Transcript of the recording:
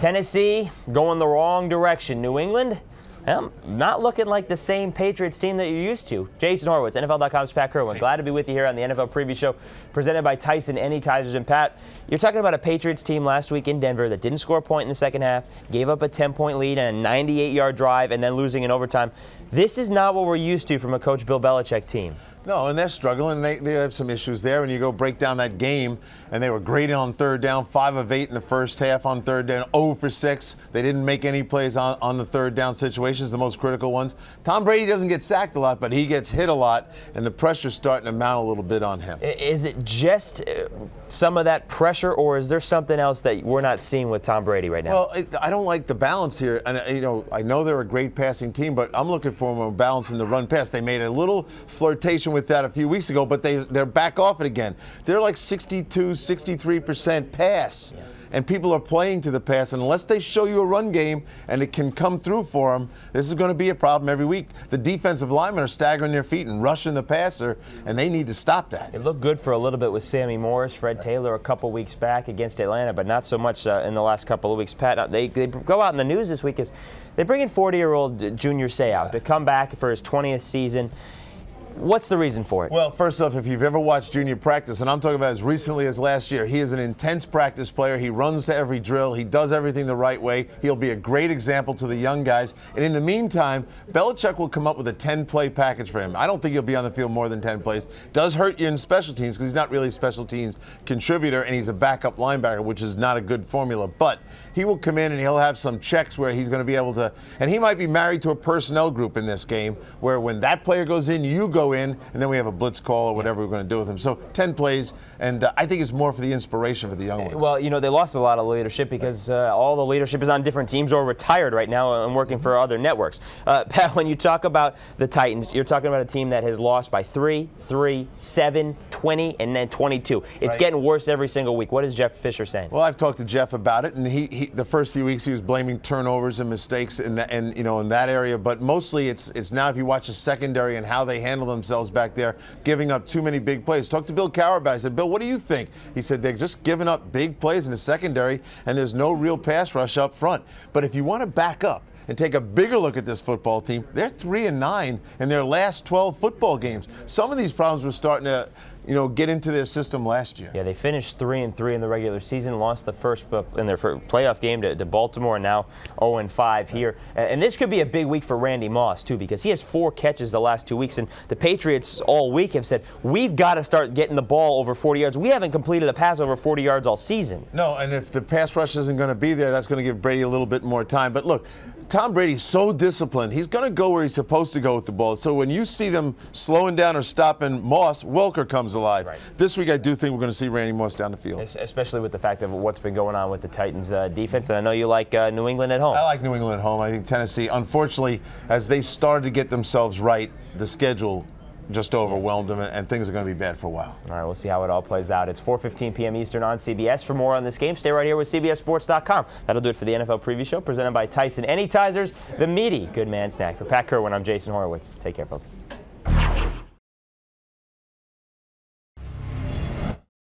Tennessee going the wrong direction. New England, not looking like the same Patriots team that you're used to. Jason Horowitz, NFL.com's Pat Kirwan. Glad to be with you here on the NFL Preview Show, presented by Tyson Anytizers. And Pat, you're talking about a Patriots team last week in Denver that didn't score a point in the second half, gave up a 10-point lead and a 98-yard drive, and then losing in overtime. This is not what we're used to from a Coach Bill Belichick team. No, and they're struggling. They have some issues there. And you go break down that game, and they were great on third down, 5 of 8 in the first half on third down, 0 for 6. They didn't make any plays on the third down situations, the most critical ones. Tom Brady doesn't get sacked a lot, but he gets hit a lot, and the pressure's starting to mount a little bit on him. Is it just some of that pressure, or is there something else that we're not seeing with Tom Brady right now? Well, I don't like the balance here. And, I know they're a great passing team, but I'm looking for them a balance in the run pass. They made a little flirtation with that a few weeks ago, but they're back off it again. They're like 62, 63% pass. Yeah. And people are playing to the pass. And unless they show you a run game and it can come through for them, this is going to be a problem every week. The defensive linemen are staggering their feet and rushing the passer, and they need to stop that. It looked good for a little bit with Sammy Morris, Fred Taylor a couple weeks back against Atlanta, but not so much in the last couple of weeks. Pat, they go out in the news this week as they bring in 40-year-old Junior Seau to come back for his 20th season. What's the reason for it? Well, first off, if you've ever watched Junior practice, and I'm talking about as recently as last year, he is an intense practice player. He runs to every drill. He does everything the right way. He'll be a great example to the young guys. And in the meantime, Belichick will come up with a 10-play package for him. I don't think he'll be on the field more than 10 plays. Does hurt you in special teams because he's not really a special teams contributor, and he's a backup linebacker, which is not a good formula. But he will come in and he'll have some checks where he's going to be able to, and he might be married to a personnel group in this game where when that player goes in, you go in, and then we have a blitz call or whatever we're going to do with him. So 10 plays, and I think it's more for the inspiration for the young ones. Well, they lost a lot of leadership because all the leadership is on different teams or retired right now and working for other networks. Pat, when you talk about the Titans, you're talking about a team that has lost by 3, 7, 20, and then 22. It's getting worse every single week. What is Jeff Fisher saying? Well, I've talked to Jeff about it, and he the first few weeks he was blaming turnovers and mistakes in that area, but mostly it's now if you watch the secondary and how they handle themselves back there, giving up too many big plays. Talked to Bill Kirwan about it. I said, Bill, what do you think? He said, they're just giving up big plays in the secondary, and there's no real pass rush up front. But if you want to back up and take a bigger look at this football team, they're 3-9 in their last 12 football games. Some of these problems were starting to get into their system last year. Yeah, they finished 3-3 in the regular season, lost the first in their playoff game to Baltimore, and now 0-5 here. And this could be a big week for Randy Moss, too, because he has 4 catches the last 2 weeks, and the Patriots all week have said, we've got to start getting the ball over 40 yards. We haven't completed a pass over 40 yards all season. No, and if the pass rush isn't going to be there, that's going to give Brady a little bit more time. But look, Tom Brady's so disciplined. He's going to go where he's supposed to go with the ball. So when you see them slowing down or stopping Moss, Welker comes alive. Right. This week I do think we're going to see Randy Moss down the field. Especially with the fact of what's been going on with the Titans defense. And I know you like New England at home. I like New England at home. I think Tennessee, unfortunately, as they started to get themselves right, the schedule just overwhelmed them, and things are going to be bad for a while. All right, we'll see how it all plays out. It's 4:15 p.m. Eastern on CBS. For more on this game, stay right here with CBSSports.com. That'll do it for the NFL Preview Show, presented by Tyson Anytizers, the meaty good man snack. For Pat Kirwan, I'm Jason Horowitz. Take care, folks.